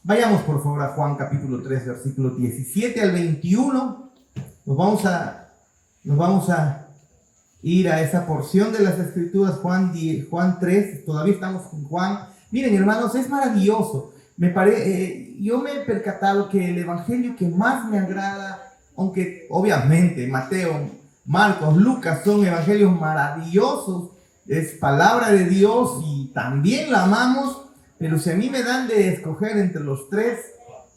Vayamos por favor a Juan capítulo 3, versículo 17 al 21. Nos vamos a ir a esa porción de las Escrituras, Juan 3, todavía estamos con Juan. Miren, hermanos, es maravilloso. Yo me he percatado que el evangelio que más me agrada, aunque obviamente Mateo, Marcos, Lucas son evangelios maravillosos, es palabra de Dios y también la amamos, pero si a mí me dan de escoger entre los tres,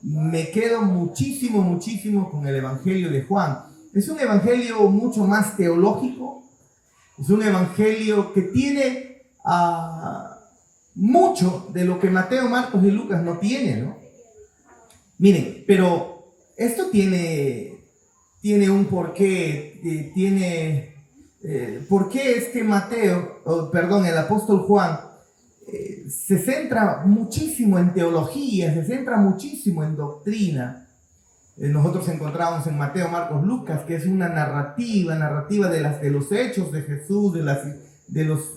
me quedo muchísimo con el evangelio de Juan. Es un evangelio mucho más teológico, es un evangelio que tiene mucho de lo que Mateo, Marcos y Lucas no tienen, ¿no? Miren, pero esto tiene un porqué, ¿por qué es que el apóstol Juan se centra muchísimo en teología, se centra muchísimo en doctrina? Nosotros encontramos en Mateo, Marcos, Lucas, que es una narrativa de los hechos de Jesús, de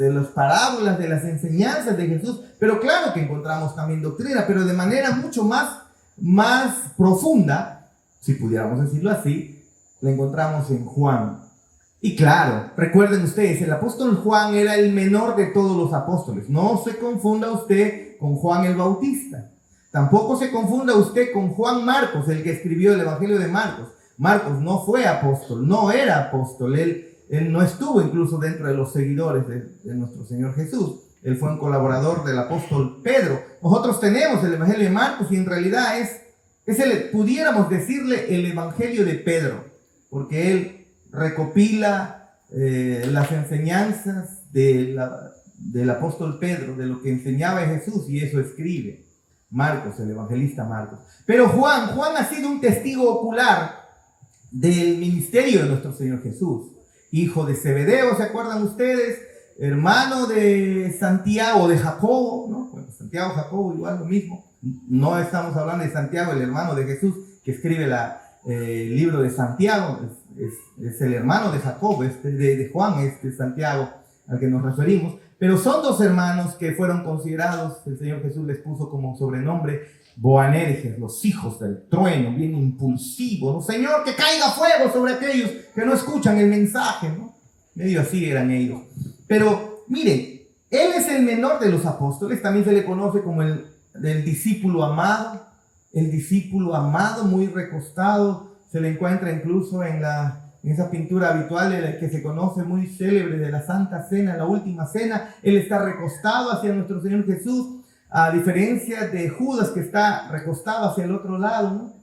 las parábolas, de las enseñanzas de Jesús, pero claro que encontramos también doctrina, pero de manera mucho más profunda, si pudiéramos decirlo así, la encontramos en Juan. Y claro, recuerden ustedes, el apóstol Juan era el menor de todos los apóstoles. No se confunda usted con Juan el Bautista. Tampoco se confunda usted con Juan Marcos, el que escribió el Evangelio de Marcos. Marcos no fue apóstol, no era apóstol. Él no estuvo incluso dentro de los seguidores de nuestro Señor Jesús. Él fue un colaborador del apóstol Pedro. Nosotros tenemos el Evangelio de Marcos y en realidad pudiéramos decirle el Evangelio de Pedro, porque él recopila las enseñanzas del apóstol Pedro, de lo que enseñaba Jesús, y eso escribe Marcos, el evangelista Marcos. Pero Juan ha sido un testigo ocular del ministerio de nuestro Señor Jesús, hijo de Zebedeo, ¿se acuerdan ustedes? Hermano de Santiago, de Jacobo, ¿no? Bueno, Santiago, Jacobo, igual lo mismo. No estamos hablando de Santiago, el hermano de Jesús, que escribe el libro de Santiago, es el hermano de Jacobo, de Juan, Santiago, al que nos referimos. Pero son dos hermanos que fueron considerados, el Señor Jesús les puso como sobrenombre, Boanerges, los hijos del trueno, bien impulsivos, ¿no? Señor, que caiga fuego sobre aquellos que no escuchan el mensaje, ¿no? Medio así eran ellos. Pero miren, él es el menor de los apóstoles, también se le conoce como el discípulo amado, muy recostado. Se le encuentra incluso en esa pintura habitual que se conoce, muy célebre, de la Santa Cena, la Última Cena. Él está recostado hacia nuestro Señor Jesús, a diferencia de Judas, que está recostado hacia el otro lado, ¿no?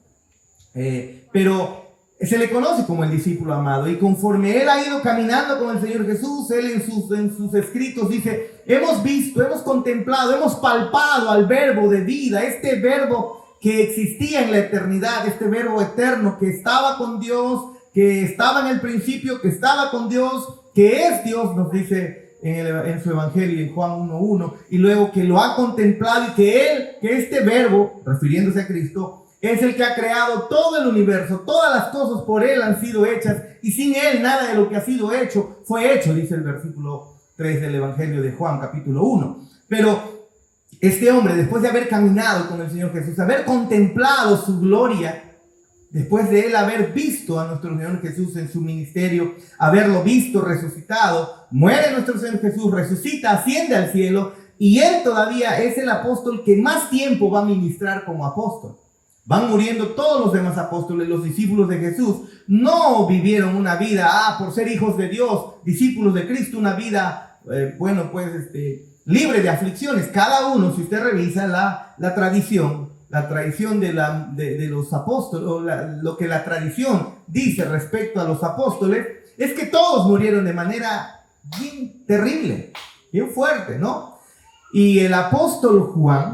Pero se le conoce como el discípulo amado, y conforme él ha ido caminando con el Señor Jesús, él en sus escritos dice: hemos visto, hemos contemplado, hemos palpado al verbo de vida, este verbo que existía en la eternidad, este verbo eterno que estaba con Dios, que estaba en el principio, que estaba con Dios, que es Dios, nos dice en su evangelio en Juan 1:1, y luego que lo ha contemplado, y que este verbo, refiriéndose a Cristo, es el que ha creado todo el universo, todas las cosas por él han sido hechas, y sin él nada de lo que ha sido hecho fue hecho, dice el versículo 3 del evangelio de Juan capítulo 1. Pero este hombre, después de haber caminado con el Señor Jesús, haber contemplado su gloria, después de él haber visto a nuestro Señor Jesús en su ministerio, haberlo visto resucitado, muere nuestro Señor Jesús, resucita, asciende al cielo, y él todavía es el apóstol que más tiempo va a ministrar como apóstol. Van muriendo todos los demás apóstoles, los discípulos de Jesús. No vivieron una vida, por ser hijos de Dios, discípulos de Cristo, una vida, libre de aflicciones. Cada uno, si usted revisa la tradición de los apóstoles, o lo que la tradición dice respecto a los apóstoles, es que todos murieron de manera bien terrible, bien fuerte, ¿no? Y el apóstol Juan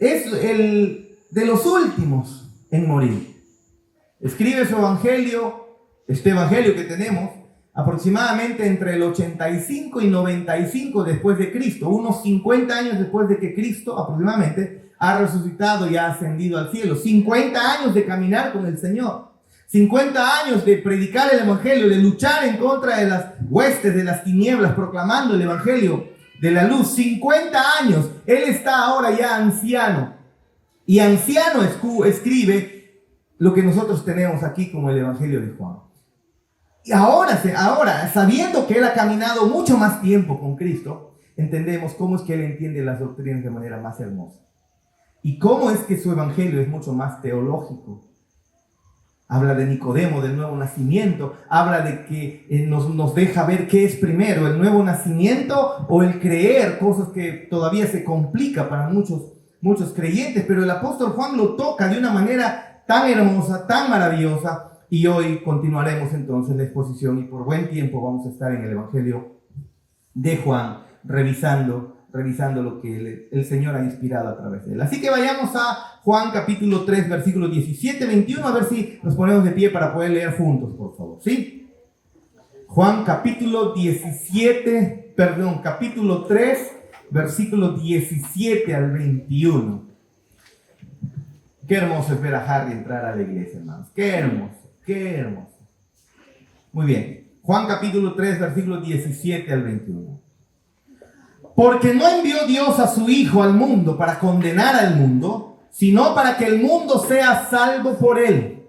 es el de los últimos en morir. Escribe su evangelio, este evangelio que tenemos, aproximadamente entre el 85 y 95 después de Cristo, unos 50 años después de que Cristo aproximadamente ha resucitado y ha ascendido al cielo. 50 años de caminar con el Señor, 50 años de predicar el evangelio, de luchar en contra de las huestes de las tinieblas, proclamando el evangelio de la luz, 50 años. Él está ahora ya anciano. Y anciano escribe lo que nosotros tenemos aquí como el Evangelio de Juan. Y ahora, sabiendo que él ha caminado mucho más tiempo con Cristo, entendemos cómo es que él entiende las doctrinas de manera más hermosa. Y cómo es que su Evangelio es mucho más teológico. Habla de Nicodemo, del nuevo nacimiento. Habla de que nos deja ver qué es primero, el nuevo nacimiento o el creer, cosas que todavía se complica para muchos creyentes. Pero el apóstol Juan lo toca de una manera tan hermosa, tan maravillosa. Y hoy continuaremos entonces la exposición y por buen tiempo vamos a estar en el Evangelio de Juan, revisando lo que el Señor ha inspirado a través de él. Así que vayamos a Juan capítulo 3, versículos 17, 21, a ver si nos ponemos de pie para poder leer juntos, por favor, ¿sí? Juan capítulo 3, versículos 17 al 21. Qué hermoso es ver a Harry entrar a la iglesia, hermanos. Qué hermoso, qué hermoso. Muy bien. Juan capítulo 3, versículos 17 al 21. Porque no envió Dios a su Hijo al mundo para condenar al mundo, sino para que el mundo sea salvo por él.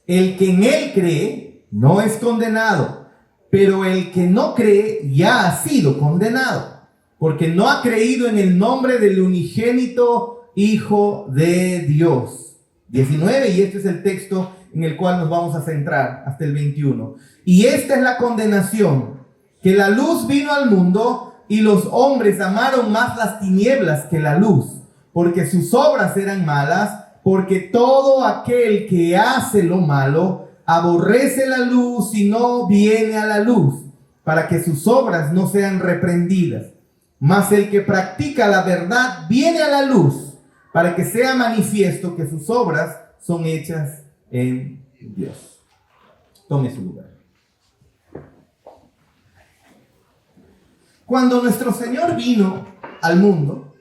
El que en él cree no es condenado, pero el que no cree ya ha sido condenado, porque no ha creído en el nombre del unigénito Hijo de Dios. 19, y este es el texto en el cual nos vamos a centrar hasta el 21. Y esta es la condenación, que la luz vino al mundo, y los hombres amaron más las tinieblas que la luz, porque sus obras eran malas, porque todo aquel que hace lo malo aborrece la luz y no viene a la luz, para que sus obras no sean reprendidas. Mas el que practica la verdad viene a la luz, para que sea manifiesto que sus obras son hechas en Dios. Tome su lugar. Cuando nuestro Señor vino al mundo,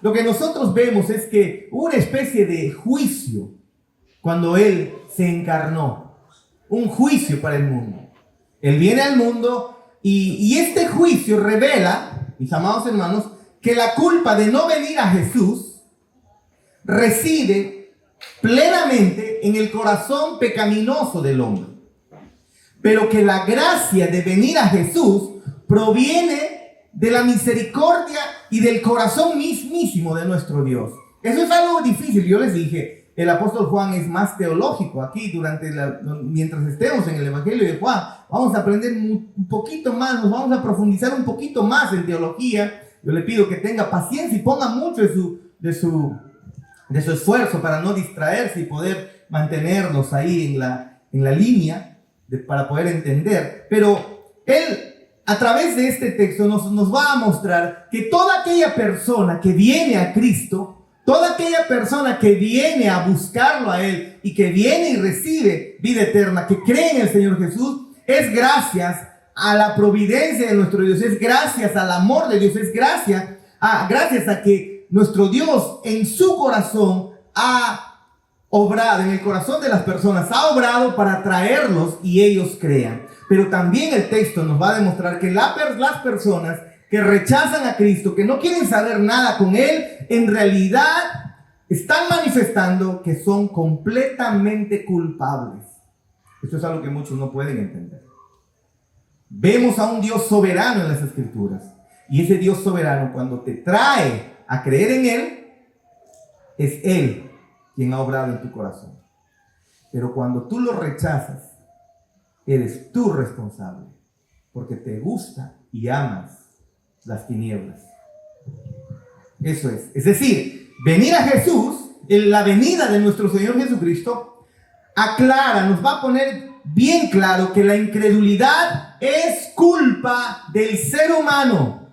lo que nosotros vemos es que hubo una especie de juicio cuando Él se encarnó. Un juicio para el mundo. Él viene al mundo y este juicio revela, mis amados hermanos, que la culpa de no venir a Jesús reside plenamente en el corazón pecaminoso del hombre. Pero que la gracia de venir a Jesús proviene de la misericordia y del corazón mismísimo de nuestro Dios. Eso es algo difícil. Yo les dije, el apóstol Juan es más teológico. Aquí mientras estemos en el Evangelio de Juan, vamos a aprender un poquito más, nos vamos a profundizar un poquito más en teología. Yo le pido que tenga paciencia y ponga mucho de su esfuerzo para no distraerse y poder mantenernos ahí en la línea para poder entender. Pero él, a través de este texto, nos va a mostrar que toda aquella persona que viene a Cristo, toda aquella persona que viene a buscarlo a Él y que viene y recibe vida eterna, que cree en el Señor Jesús, es gracias a la providencia de nuestro Dios, es gracias al amor de Dios, es gracias a que nuestro Dios en su corazón ha obrado, en el corazón de las personas, ha obrado para traerlos y ellos crean. Pero también el texto nos va a demostrar que las personas que rechazan a Cristo, que no quieren saber nada con Él, en realidad están manifestando que son completamente culpables. Esto es algo que muchos no pueden entender. Vemos a un Dios soberano en las Escrituras. Y ese Dios soberano, cuando te trae a creer en Él, es Él quien ha obrado en tu corazón. Pero cuando tú lo rechazas, eres tú responsable, porque te gusta y amas las tinieblas. Eso es. Es decir, venir a Jesús, en la venida de nuestro Señor Jesucristo, aclara, nos va a poner bien claro que la incredulidad es culpa del ser humano,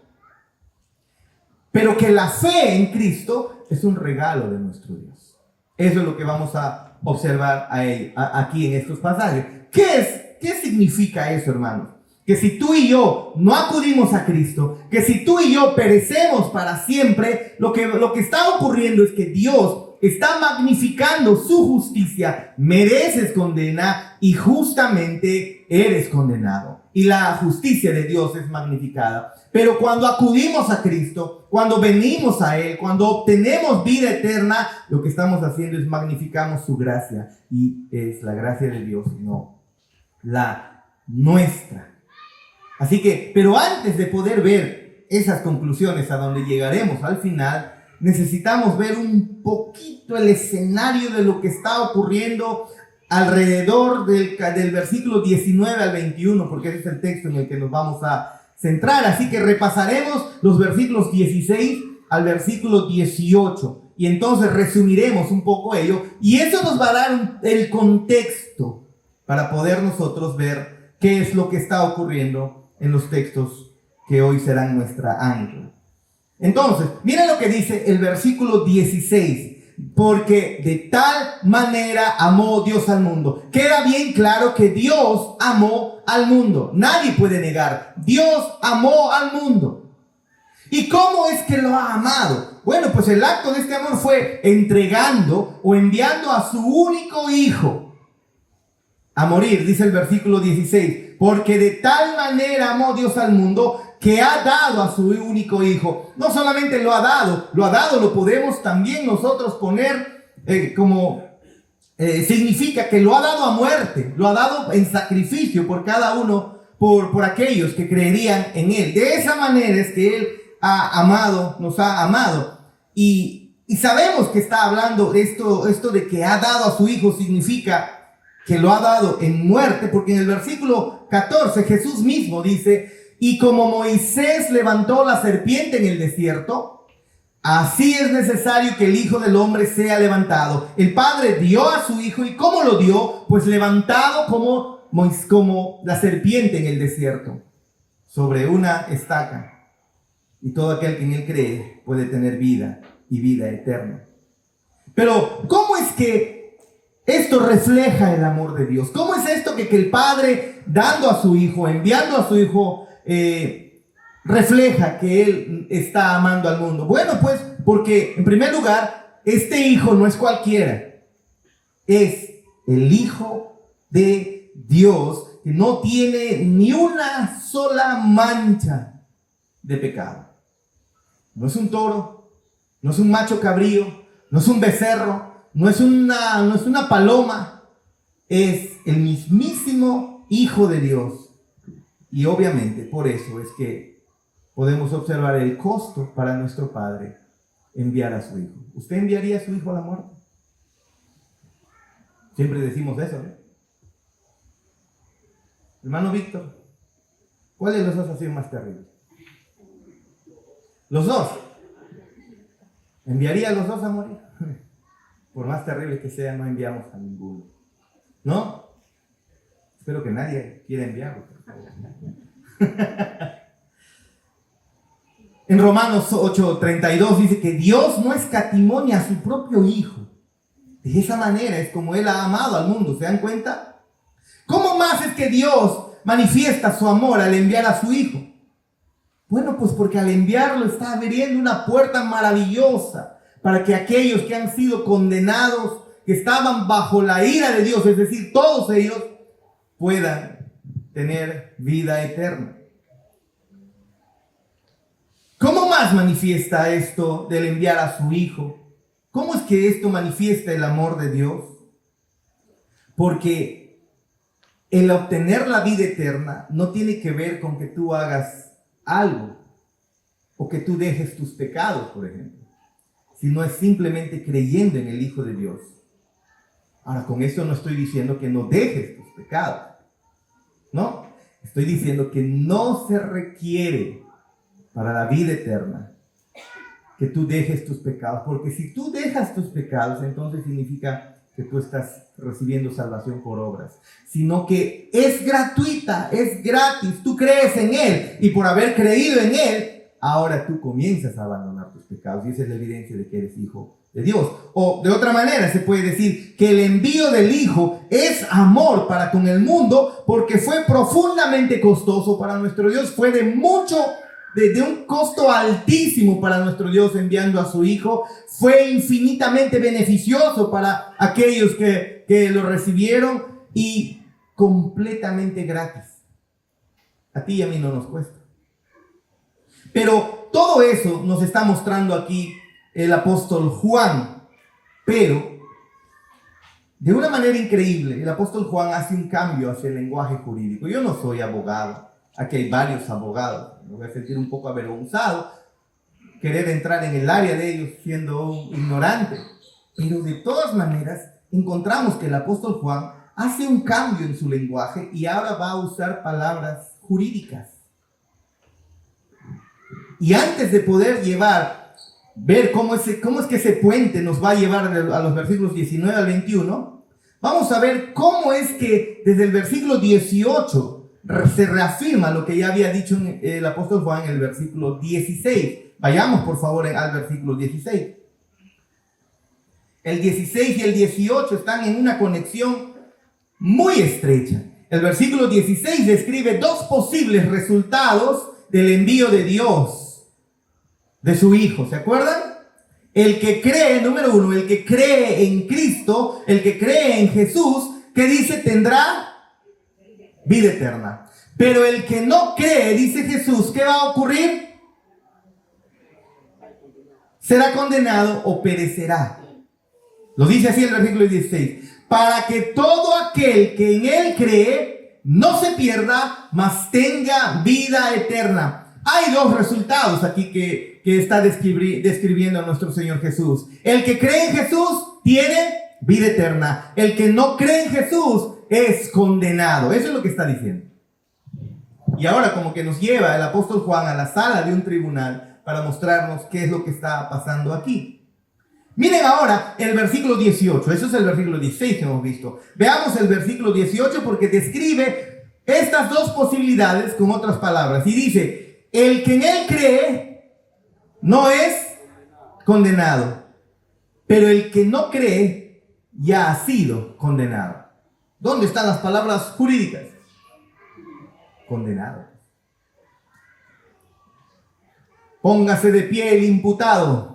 pero que la fe en Cristo es un regalo de nuestro Dios. Eso es lo que vamos a observar aquí en estos pasajes. ¿Qué significa eso, hermanos? Que si tú y yo no acudimos a Cristo, que si tú y yo perecemos para siempre, lo que está ocurriendo es que Dios está magnificando su justicia, mereces condena y justamente eres condenado. Y la justicia de Dios es magnificada. Pero cuando acudimos a Cristo, cuando venimos a Él, cuando obtenemos vida eterna, lo que estamos haciendo es magnificamos su gracia. Y es la gracia de Dios, no la nuestra. Así que, pero antes de poder ver esas conclusiones a donde llegaremos al final, necesitamos ver un poquito el escenario de lo que está ocurriendo alrededor del versículo 19 al 21, porque ese es el texto en el que nos vamos a centrar. Así que repasaremos los versículos 16 al versículo 18 y entonces resumiremos un poco ello y eso nos va a dar el contexto para poder nosotros ver qué es lo que está ocurriendo en los textos que hoy serán nuestra ancla. Entonces, miren lo que dice el versículo 16. Porque de tal manera amó Dios al mundo. Queda bien claro que Dios amó al mundo. Nadie puede negar. Dios amó al mundo. ¿Y cómo es que lo ha amado? Bueno, pues el acto de este amor fue entregando o enviando a su único hijo a morir, dice el versículo 16. Porque de tal manera amó Dios al mundo que ha dado a su único hijo. No solamente lo ha dado, lo podemos también nosotros poner significa que lo ha dado a muerte, lo ha dado en sacrificio por cada uno, por aquellos que creerían en Él. De esa manera es que Él ha amado, nos ha amado. Y sabemos que está hablando esto de que ha dado a su hijo, significa que lo ha dado en muerte, porque en el versículo 14 Jesús mismo dice: y como Moisés levantó la serpiente en el desierto, así es necesario que el Hijo del Hombre sea levantado. El Padre dio a su Hijo, ¿y cómo lo dio? Pues levantado como la serpiente en el desierto, sobre una estaca. Y todo aquel que en Él cree puede tener vida y vida eterna. Pero, ¿cómo es que esto refleja el amor de Dios? ¿Cómo es esto que el Padre, dando a su Hijo, enviando a su Hijo, refleja que Él está amando al mundo? Bueno, pues porque en primer lugar, este hijo no es cualquiera, es el Hijo de Dios, que no tiene ni una sola mancha de pecado. No es un toro, no es un macho cabrío, no es un becerro, no es una paloma, es el mismísimo Hijo de Dios. Y obviamente por eso es que podemos observar el costo para nuestro Padre enviar a su Hijo. ¿Usted enviaría a su Hijo a la muerte? Siempre decimos eso, ¿eh? Hermano Víctor, ¿cuál de los dos ha sido más terrible? Los dos. ¿Enviaría a los dos a morir? Por más terrible que sea, no enviamos a ninguno. ¿No? Espero que nadie quiera enviarlo. En Romanos 8:32 dice que Dios no escatimó ni a su propio Hijo. De esa manera es como Él ha amado al mundo. ¿Se dan cuenta? ¿Cómo más es que Dios manifiesta su amor al enviar a su Hijo? Bueno, pues porque al enviarlo está abriendo una puerta maravillosa para que aquellos que han sido condenados, que estaban bajo la ira de Dios, es decir, todos ellos, puedan tener vida eterna. ¿Cómo más manifiesta esto del enviar a su Hijo? ¿Cómo es que esto manifiesta el amor de Dios? Porque el obtener la vida eterna no tiene que ver con que tú hagas algo o que tú dejes tus pecados, por ejemplo, sino es simplemente creyendo en el Hijo de Dios. Ahora, con esto no estoy diciendo que no dejes tus pecados, no, estoy diciendo que no se requiere para la vida eterna que tú dejes tus pecados, porque si tú dejas tus pecados, entonces significa que tú estás recibiendo salvación por obras, sino que es gratuita, es gratis, tú crees en Él, y por haber creído en Él, ahora tú comienzas a abandonar tus pecados, y esa es la evidencia de que eres hijo de Dios. O de otra manera se puede decir que el envío del Hijo es amor para con el mundo, porque fue profundamente costoso para nuestro Dios, fue de mucho de un costo altísimo para nuestro Dios enviando a su Hijo. Fue infinitamente beneficioso para aquellos que lo recibieron y completamente gratis. A ti y a mí no nos cuesta. Pero todo eso nos está mostrando aquí el apóstol Juan. Pero, de una manera increíble, el apóstol Juan hace un cambio hacia el lenguaje jurídico. Yo no soy abogado. Aquí hay varios abogados. Me voy a sentir un poco avergonzado querer entrar en el área de ellos siendo un ignorante. Pero de todas maneras, encontramos que el apóstol Juan hace un cambio en su lenguaje y ahora va a usar palabras jurídicas. Y antes de poder ver cómo es que ese puente nos va a llevar a los versículos 19 al 21, vamos a ver cómo es que desde el versículo 18 se reafirma lo que ya había dicho el apóstol Juan en el versículo 16. Vayamos por favor al versículo 16. El 16 y el 18 están en una conexión muy estrecha. El versículo 16 describe dos posibles resultados del envío de Dios, de su Hijo. ¿Se acuerdan? El que cree, número uno, el que cree en Cristo, el que cree en Jesús, que dice tendrá vida eterna. Pero el que no cree, dice Jesús, ¿qué va a ocurrir? Será condenado o perecerá. Lo dice así el versículo 16. Para que todo aquel que en él cree no se pierda, mas tenga vida eterna. Hay dos resultados aquí que está describiendo nuestro Señor Jesús. El que cree en Jesús tiene vida eterna. El que no cree en Jesús es condenado. Eso es lo que está diciendo. Y ahora como que nos lleva el apóstol Juan a la sala de un tribunal para mostrarnos qué es lo que está pasando aquí. Miren ahora el versículo 18. Eso es el versículo 16 que hemos visto. Veamos el versículo 18 porque describe estas dos posibilidades con otras palabras. Y dice: el que en él cree no es condenado, pero el que no cree ya ha sido condenado. ¿Dónde están las palabras jurídicas? Condenado. Póngase de pie el imputado.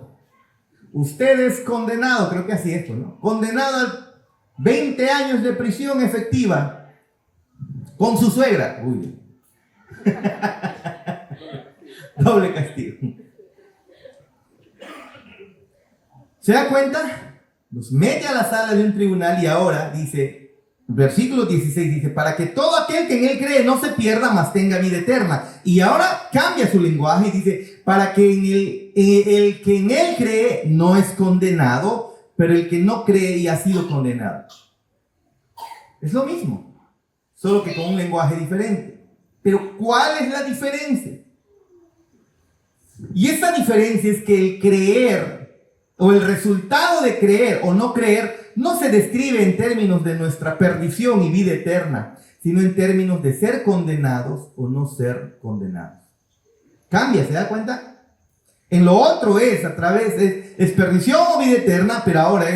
Usted es condenado, creo que así es, ¿no? Condenado a 20 años de prisión efectiva con su suegra. Uy. Doble castigo. ¿Se da cuenta? Nos mete a la sala de un tribunal y ahora dice, versículo 16 dice, para que todo aquel que en él cree no se pierda, mas tenga vida eterna. Y ahora cambia su lenguaje y dice, para que el que en él cree no es condenado, pero el que no cree y ha sido condenado. Es lo mismo, solo que con un lenguaje diferente. Pero ¿cuál es la diferencia? Y esta diferencia es que el creer o el resultado de creer o no creer no se describe en términos de nuestra perdición y vida eterna, sino en términos de ser condenados o no ser condenados. Cambia, ¿se da cuenta? En lo otro es a través es perdición o vida eterna, pero ahora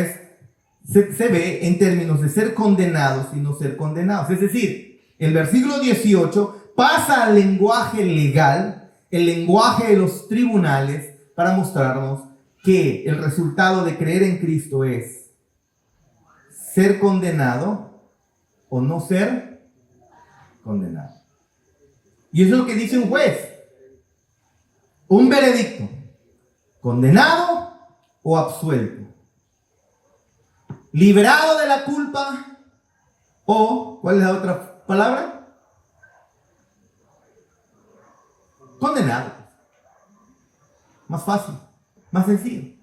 se ve en términos de ser condenados y no ser condenados. Es decir, el versículo 18 pasa al lenguaje legal, el lenguaje de los tribunales, para mostrarnos que el resultado de creer en Cristo es ser condenado o no ser condenado. Y eso es lo que dice un juez. Un veredicto. Condenado o absuelto. Liberado de la culpa o, ¿cuál es la otra palabra? Condenado. Más fácil, más sencillo.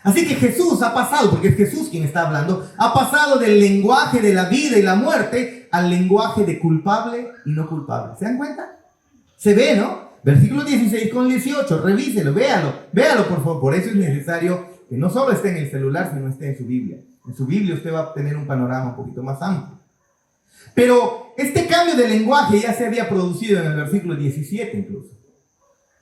Así que Jesús ha pasado, porque es Jesús quien está hablando, ha pasado del lenguaje de la vida y la muerte al lenguaje de culpable y no culpable. ¿Se dan cuenta? Se ve, ¿no? Versículo 16 con 18, revíselo, véalo por favor. Por eso es necesario que no solo esté en el celular, sino esté en su Biblia. En su Biblia usted va a tener un panorama un poquito más amplio. Pero este cambio de lenguaje ya se había producido en el versículo 17 incluso.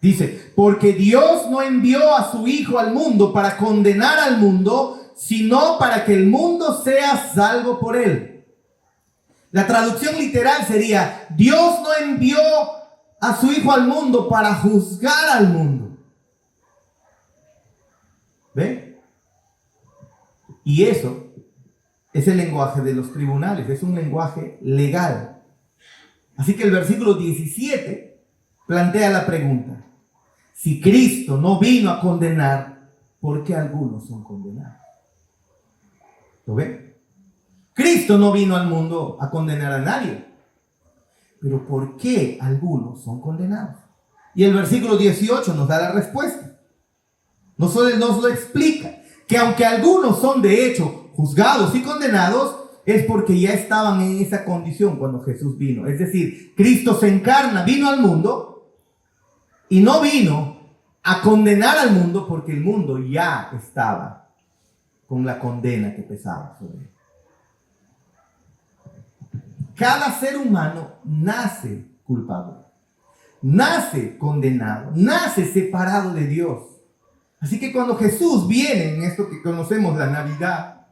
Dice, porque Dios no envió a su Hijo al mundo para condenar al mundo, sino para que el mundo sea salvo por él. La traducción literal sería, Dios no envió a su Hijo al mundo para juzgar al mundo. ¿Ven? Y eso es el lenguaje de los tribunales, es un lenguaje legal. Así que el versículo 17 plantea la pregunta: si Cristo no vino a condenar, ¿por qué algunos son condenados? ¿Lo ven? Cristo no vino al mundo a condenar a nadie, pero ¿por qué algunos son condenados? Y el versículo 18 nos da la respuesta. Nos lo explica, que aunque algunos son de hecho juzgados y condenados, es porque ya estaban en esa condición cuando Jesús vino. Es decir, Cristo se encarna, vino al mundo y no vino a condenar al mundo porque el mundo ya estaba con la condena que pesaba sobre él. Cada ser humano nace culpable, nace condenado, nace separado de Dios. Así que cuando Jesús viene en esto que conocemos la Navidad,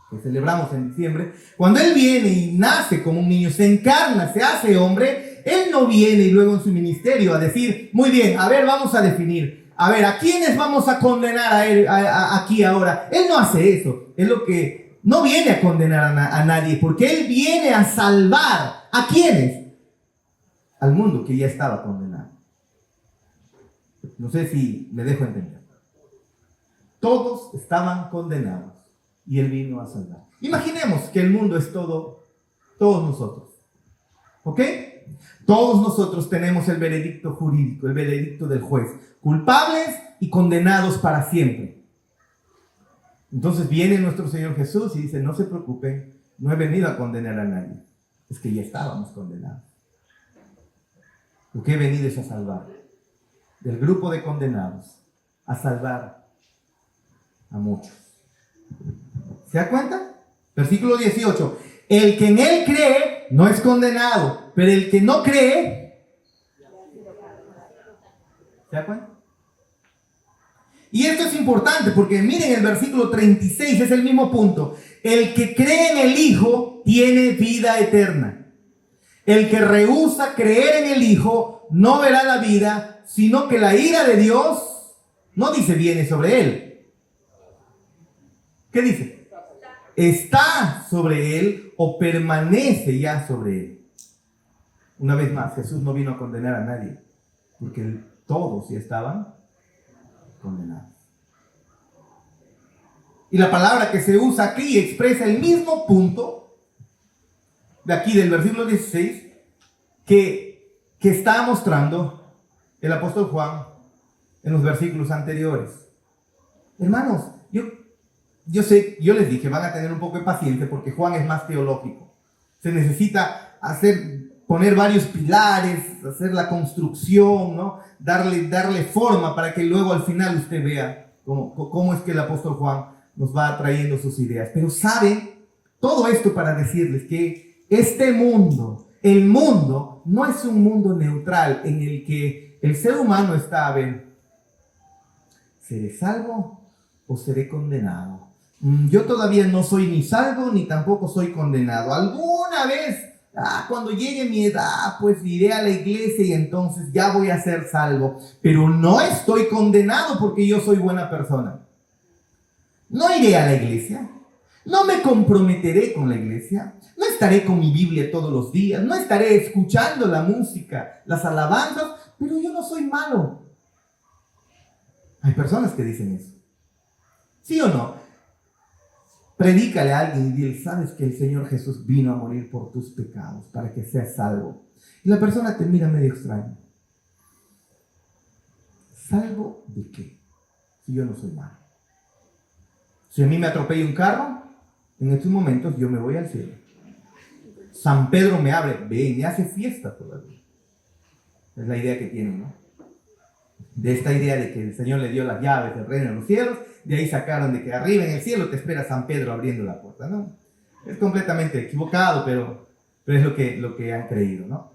que celebramos en diciembre, cuando Él viene y nace como un niño, se encarna, se hace hombre, Él no viene y luego en su ministerio a decir, muy bien, a ver, vamos a definir, a ver, ¿a quiénes vamos a condenar a él, aquí ahora? Él no hace eso, es lo que no viene a condenar a nadie, porque Él viene a salvar. ¿A quiénes? Al mundo que ya estaba condenado. No sé si me dejo entender. Todos estaban condenados y Él vino a salvar. Imaginemos que el mundo es todos nosotros. ¿Ok? Todos nosotros tenemos el veredicto jurídico, el veredicto del juez. Culpables y condenados para siempre. Entonces viene nuestro Señor Jesús y dice, no se preocupen, no he venido a condenar a nadie. Es que ya estábamos condenados. Lo que he venido es a salvar. Del grupo de condenados, a salvar a muchos. ¿Se da cuenta? Versículo 18. El que en Él cree no es condenado, pero el que no cree... ¿Se da cuenta? Y esto es importante porque miren el versículo 36, es el mismo punto. El que cree en el Hijo tiene vida eterna. El que rehúsa creer en el Hijo no verá la vida, sino que la ira de Dios, no dice viene sobre él. ¿Qué dice? Está sobre él o permanece ya sobre él. Una vez más, Jesús no vino a condenar a nadie, porque todos ya estaban condenados. Y la palabra que se usa aquí expresa el mismo punto de aquí del versículo 16 que está mostrando el apóstol Juan en los versículos anteriores. Hermanos, yo sé, yo les dije, van a tener un poco de paciencia porque Juan es más teológico. Se necesita poner varios pilares, hacer la construcción, ¿no? Darle forma para que luego al final usted vea cómo es que el apóstol Juan nos va trayendo sus ideas. Pero saben, todo esto para decirles que este mundo, el mundo, no es un mundo neutral en el que el ser humano está a ver, ¿seré salvo o seré condenado? Yo todavía no soy ni salvo ni tampoco soy condenado. Alguna vez, cuando llegue mi edad, pues iré a la iglesia y entonces ya voy a ser salvo. Pero no estoy condenado porque yo soy buena persona. No iré a la iglesia, no me comprometeré con la iglesia, no estaré con mi Biblia todos los días, no estaré escuchando la música, las alabanzas, pero yo no soy malo. Hay personas que dicen eso. ¿Sí o no? Predícale a alguien y dile, ¿sabes que el Señor Jesús vino a morir por tus pecados para que seas salvo? Y la persona te mira medio extraño. ¿Salvo de qué? Si yo no soy malo. Si a mí me atropella un carro, en estos momentos yo me voy al cielo. San Pedro me abre, ven, y hace fiesta todavía. Es la idea que tienen, ¿no? De esta idea de que el Señor le dio las llaves del reino de los cielos, de ahí sacaron de que arriba en el cielo te espera San Pedro abriendo la puerta, ¿no? Es completamente equivocado, pero es lo que han creído, ¿no?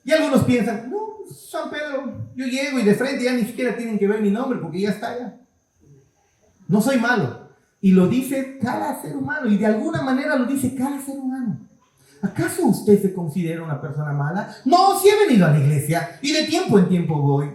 Y algunos piensan, no, San Pedro, yo llego y de frente ya ni siquiera tienen que ver mi nombre porque ya está allá. No soy malo. Y lo dice cada ser humano, y de alguna manera lo dice cada ser humano. ¿Acaso usted se considera una persona mala? No, sí he venido a la iglesia y de tiempo en tiempo voy.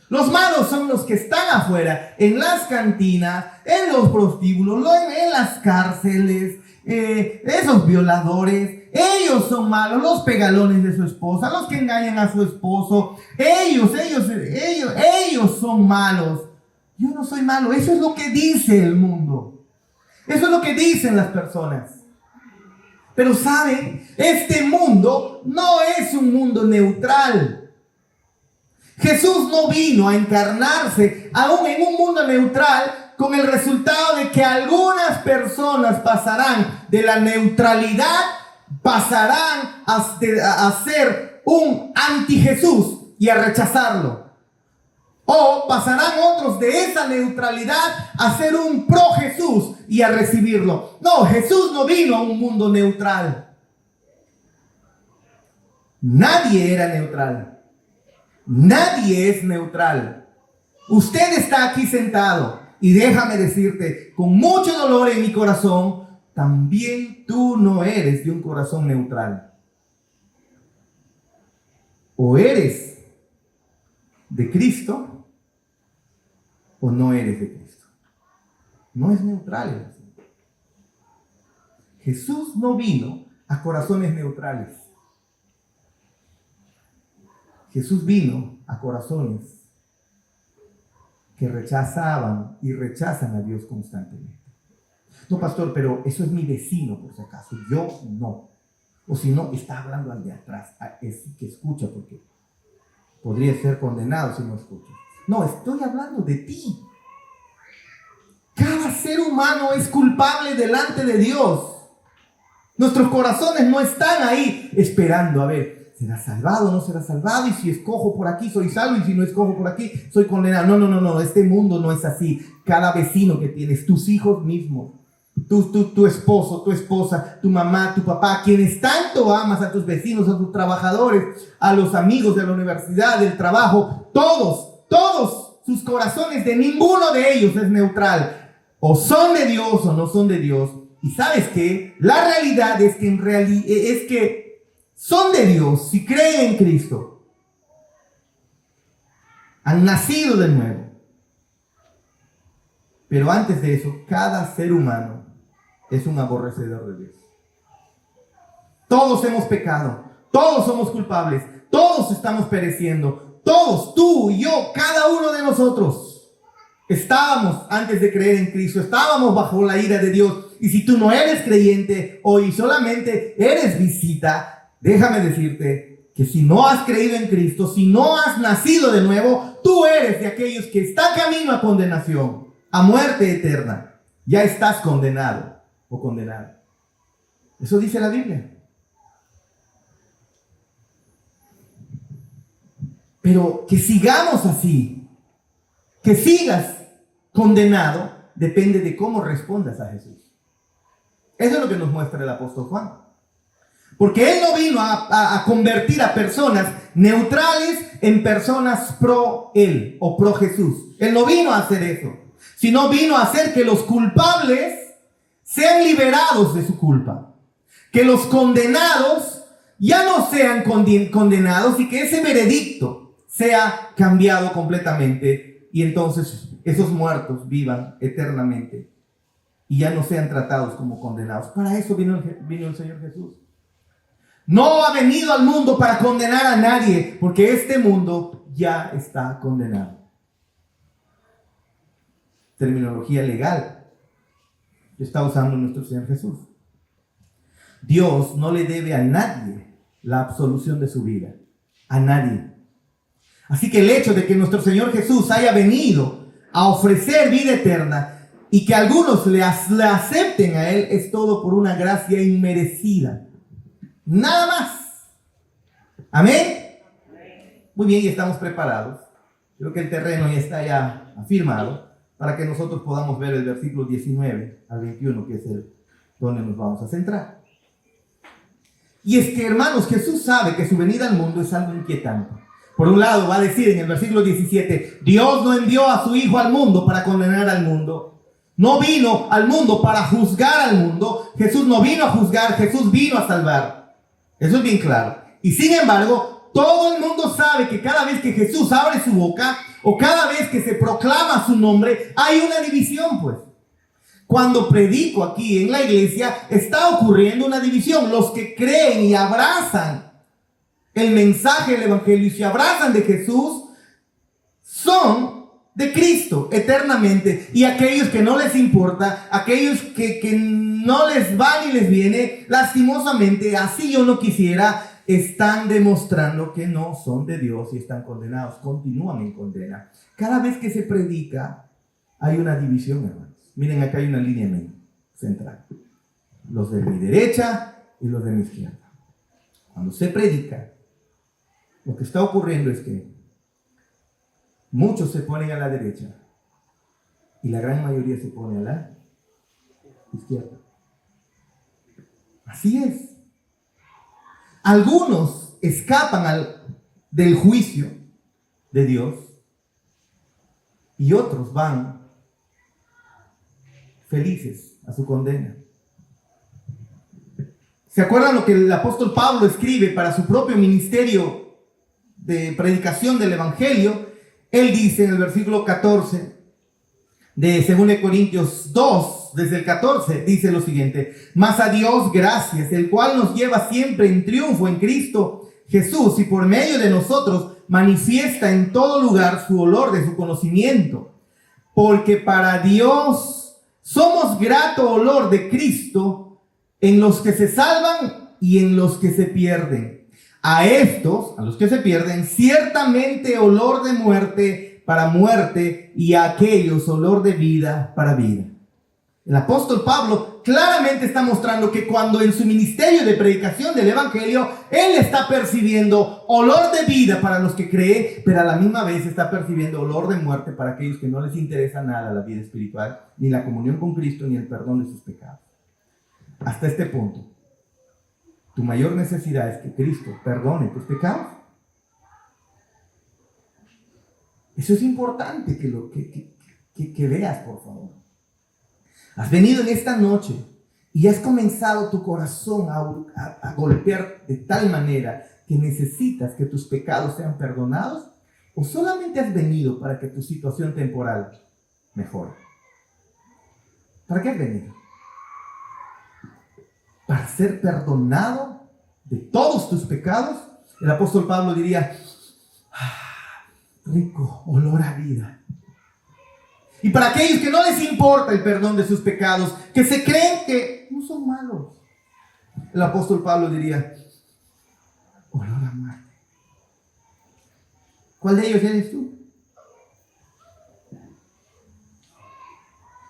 Los malos son los que están afuera, en las cantinas, en los prostíbulos, en las cárceles, esos violadores. Ellos son malos, los pegalones de su esposa, los que engañan a su esposo. Ellos son malos. Yo no soy malo. Eso es lo que dice el mundo. Eso es lo que dicen las personas. Pero ¿saben? Este mundo no es un mundo neutral. Jesús no vino a encarnarse aún en un mundo neutral, con el resultado de que algunas personas pasarán de la neutralidad, pasarán a ser un anti-Jesús y a rechazarlo. O pasarán otros de esa neutralidad a ser un pro-Jesús y a recibirlo. No, Jesús no vino a un mundo neutral. Nadie era neutral. Nadie es neutral. Usted está aquí sentado y déjame decirte con mucho dolor en mi corazón, también tú no eres de un corazón neutral. O eres de Cristo o no eres de Cristo. No es neutral. Jesús no vino a corazones neutrales. Jesús vino a corazones que rechazaban y rechazan a Dios constantemente. No, pastor, pero eso es mi vecino, por si acaso. Yo no. O si no, está hablando al de atrás. Es que escucha, porque podría ser condenado si no escucha. No, estoy hablando de ti. Cada ser humano es culpable delante de Dios. Nuestros corazones no están ahí esperando a ver, ¿será salvado o no será salvado? Y si escojo por aquí soy salvo, y si no escojo por aquí soy condenado. No, este mundo no es así. Cada vecino que tienes, tus hijos mismos, tu esposo, tu esposa, tu mamá, tu papá, quienes tanto amas, a tus vecinos, a tus trabajadores, a los amigos de la universidad, del trabajo, todos sus corazones, de ninguno de ellos es neutral. O son de Dios o no son de Dios. Y ¿sabes qué? La realidad es que son de Dios si creen en Cristo. Han nacido de nuevo. Pero antes de eso, cada ser humano es un aborrecedor de Dios. Todos hemos pecado. Todos somos culpables. Todos estamos pereciendo. Todos, tú y yo, cada uno de nosotros. Estábamos, antes de creer en Cristo, estábamos bajo la ira de Dios. Y si tú no eres creyente hoy, solamente eres visita, déjame decirte que si no has creído en Cristo, si no has nacido de nuevo, tú eres de aquellos que están camino a condenación, a muerte eterna. Ya estás condenado o condenada. Eso dice la Biblia. Pero que sigamos así, que sigas condenado, depende de cómo respondas a Jesús. Eso es lo que nos muestra el apóstol Juan. Porque él no vino a convertir a personas neutrales en personas pro él o pro Jesús. Él no vino a hacer eso, sino vino a hacer que los culpables sean liberados de su culpa. Que los condenados ya no sean condenados y que ese veredicto sea cambiado completamente. Y entonces esos muertos vivan eternamente y ya no sean tratados como condenados. Para eso vino el Señor Jesús. No ha venido al mundo para condenar a nadie, porque este mundo ya está condenado. Terminología legal que está usando nuestro Señor Jesús. Dios no le debe a nadie la absolución de su vida. A nadie. Así que el hecho de que nuestro Señor Jesús haya venido a ofrecer vida eterna y que algunos le acepten a Él es todo por una gracia inmerecida. Nada más. ¿Amén? Muy bien, y estamos preparados. Creo que el terreno ya está ya afirmado para que nosotros podamos ver el versículo 19 al 21, que es donde nos vamos a centrar. Y es que, hermanos, Jesús sabe que su venida al mundo es algo inquietante. Por un lado, va a decir en el versículo 17, Dios no envió a su Hijo al mundo para condenar al mundo. No vino al mundo para juzgar al mundo. Jesús no vino a juzgar, Jesús vino a salvar. Eso es bien claro. Y sin embargo, todo el mundo sabe que cada vez que Jesús abre su boca o cada vez que se proclama su nombre, hay una división, pues. Cuando predico aquí en la iglesia, está ocurriendo una división. Los que creen y abrazan el mensaje del evangelio y se abrazan de Jesús son de Cristo eternamente, y aquellos que no les importa, aquellos que no les va ni les viene, lastimosamente, así yo no quisiera, están demostrando que no son de Dios y están condenados, continúan en condena. Cada vez que se predica hay una división, hermanos. Miren, acá hay una línea central, los de mi derecha y los de mi izquierda. Cuando se predica, lo que está ocurriendo es que muchos se ponen a la derecha y la gran mayoría se pone a la izquierda. Así es. Algunos escapan del juicio de Dios y otros van felices a su condena. ¿Se acuerdan lo que el apóstol Pablo escribe para su propio ministerio de predicación del evangelio? Él dice en el versículo 14 de 2 Corintios 2, desde el 14, dice lo siguiente: mas a Dios gracias, el cual nos lleva siempre en triunfo en Cristo Jesús, y por medio de nosotros manifiesta en todo lugar su olor de su conocimiento. Porque para Dios somos grato olor de Cristo en los que se salvan y en los que se pierden. A estos, a los que se pierden, ciertamente olor de muerte para muerte, y a aquellos olor de vida para vida. El apóstol Pablo claramente está mostrando que cuando en su ministerio de predicación del evangelio, él está percibiendo olor de vida para los que creen, pero a la misma vez está percibiendo olor de muerte para aquellos que no les interesa nada la vida espiritual, ni la comunión con Cristo, ni el perdón de sus pecados. Hasta este punto, tu mayor necesidad es que Cristo perdone tus pecados. Eso es importante que veas, por favor. Has venido en esta noche y has comenzado tu corazón a golpear de tal manera que necesitas que tus pecados sean perdonados, o solamente has venido para que tu situación temporal mejore. ¿Para qué has venido? Para ser perdonado de todos tus pecados. El apóstol Pablo diría: rico olor a vida. Y para aquellos que no les importa el perdón de sus pecados, que se creen que no son malos, el apóstol Pablo diría: olor a muerte. ¿Cuál de ellos eres tú?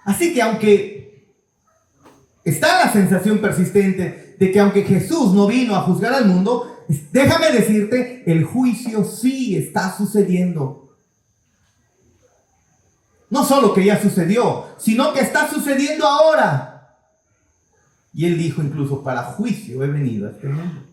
Así que aunque está la sensación persistente de que aunque Jesús no vino a juzgar al mundo, déjame decirte, el juicio sí está sucediendo. No solo que ya sucedió, sino que está sucediendo ahora. Y él dijo incluso: para juicio he venido a este mundo.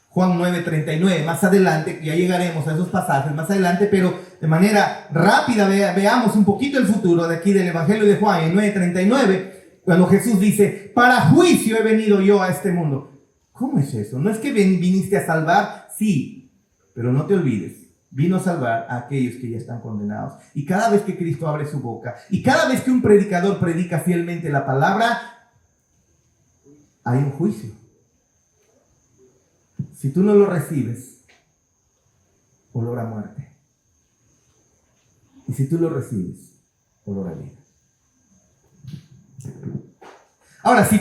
Juan 9:39, más adelante, que ya llegaremos a esos pasajes más adelante, pero de manera rápida veamos un poquito el futuro de aquí del Evangelio de Juan, en 9:39, cuando Jesús dice: para juicio he venido yo a este mundo. ¿Cómo es eso? ¿No es que viniste a salvar? Sí, pero no te olvides. Vino a salvar a aquellos que ya están condenados. Y cada vez que Cristo abre su boca, y cada vez que un predicador predica fielmente la palabra, hay un juicio. Si tú no lo recibes, olor a muerte. Y si tú lo recibes, olor a vida. Ahora, si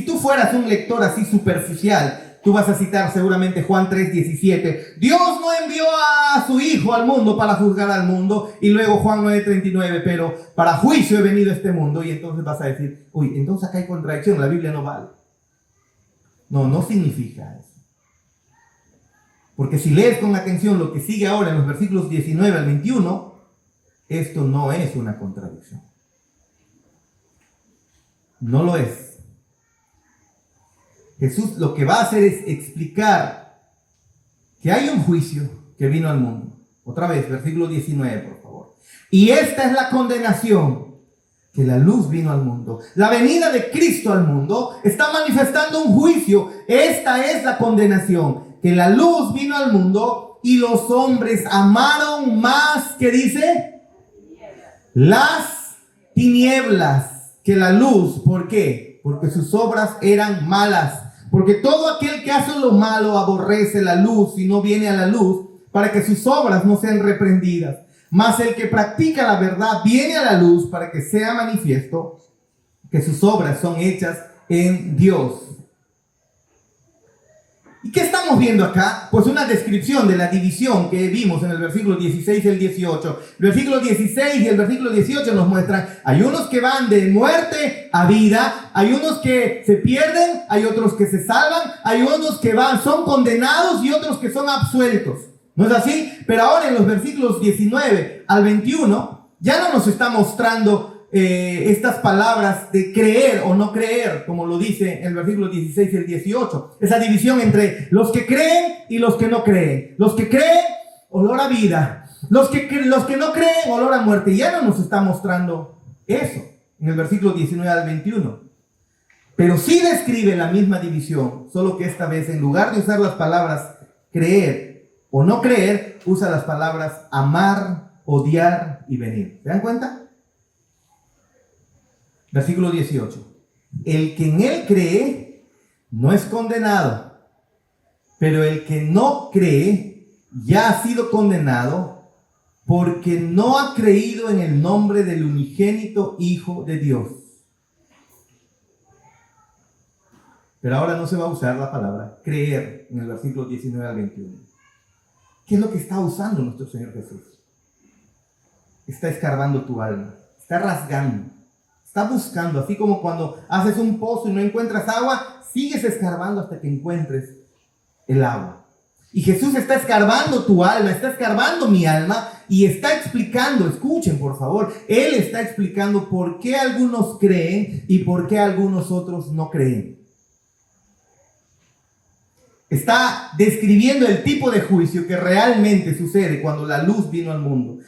tú fueras un lector así superficial, tú vas a citar seguramente Juan 3:17. Dios no envió a su Hijo al mundo para juzgar al mundo. Y luego Juan 9:39, pero para juicio he venido a este mundo. Y entonces vas a decir: uy, entonces acá hay contradicción, la Biblia no vale. No significa eso. Porque si lees con atención lo que sigue ahora en los versículos 19 al 21, esto no es una contradicción. No lo es. Jesús lo que va a hacer es explicar que hay un juicio que vino al mundo. Otra vez, versículo 19, por favor. Y esta es la condenación, que la luz vino al mundo. La venida de Cristo al mundo está manifestando un juicio. Esta es la condenación, que la luz vino al mundo y los hombres amaron más, ¿qué dice? Las tinieblas que la luz. ¿Por qué? Porque sus obras eran malas. Porque todo aquel que hace lo malo aborrece la luz y no viene a la luz para que sus obras no sean reprendidas. Mas el que practica la verdad viene a la luz para que sea manifiesto que sus obras son hechas en Dios. ¿Y qué estamos viendo acá? Pues una descripción de la división que vimos en el versículo 16 y el 18. El versículo 16 y el versículo 18 nos muestran, hay unos que van de muerte a vida, hay unos que se pierden, hay otros que se salvan, hay unos que son condenados y otros que son absueltos. ¿No es así? Pero ahora en los versículos 19 al 21 ya no nos está mostrando estas palabras de creer o no creer, como lo dice en el versículo 16 y el 18. Esa división entre los que creen y los que no creen. Los que creen, olor a vida. Los que no creen, olor a muerte. Y ya no nos está mostrando eso en el versículo 19 al 21. Pero sí describe la misma división, solo que esta vez en lugar de usar las palabras creer o no creer, usa las palabras amar, odiar y venir. ¿Se dan cuenta? Versículo 18. El que en él cree no es condenado, pero el que no cree ya ha sido condenado porque no ha creído en el nombre del unigénito Hijo de Dios. Pero ahora no se va a usar la palabra creer en el versículo 19 al 21. ¿Qué es lo que está usando nuestro Señor Jesús? Está escarbando tu alma, está rasgando, está buscando, así como cuando haces un pozo y no encuentras agua, sigues escarbando hasta que encuentres el agua. Y Jesús está escarbando tu alma, está escarbando mi alma y está explicando, escuchen por favor, Él está explicando por qué algunos creen y por qué algunos otros no creen. Está describiendo el tipo de juicio que realmente sucede cuando la luz vino al mundo.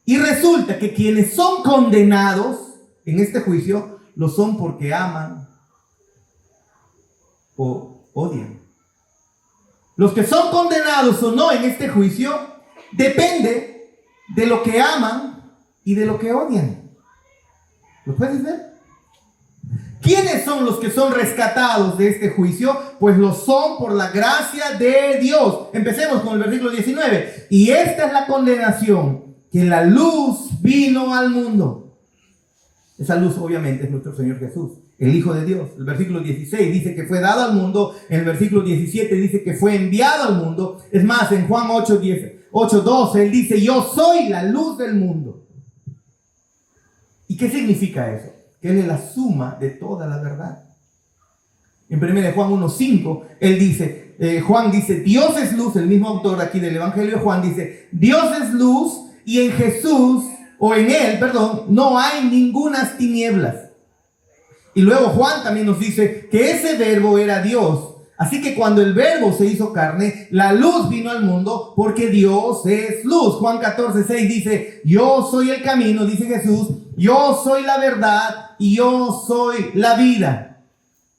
Y resulta que quienes son condenados en este juicio, lo son porque aman o odian. Los que son condenados o no en este juicio, depende de lo que aman y de lo que odian. ¿Lo puedes ver? ¿Quiénes son los que son rescatados de este juicio? Pues lo son por la gracia de Dios. Empecemos con el versículo 19. Y esta es la condenación, que la luz vino al mundo. Esa luz obviamente es nuestro Señor Jesús, el Hijo de Dios. El versículo 16 dice que fue dado al mundo. En el versículo 17 dice que fue enviado al mundo. Es más, en Juan 8:12 Él dice, yo soy la luz del mundo. ¿Y qué significa eso? Que Él es la suma de toda la verdad. En 1 Juan 1:5, Juan dice, Dios es luz, el mismo autor aquí del Evangelio de Juan dice, Dios es luz y en Jesús, o en Él, no hay ningunas tinieblas. Y luego Juan también nos dice que ese verbo era Dios. Así que cuando el verbo se hizo carne, la luz vino al mundo porque Dios es luz. Juan 14:6 dice, yo soy el camino, dice Jesús, yo soy la verdad y yo soy la vida.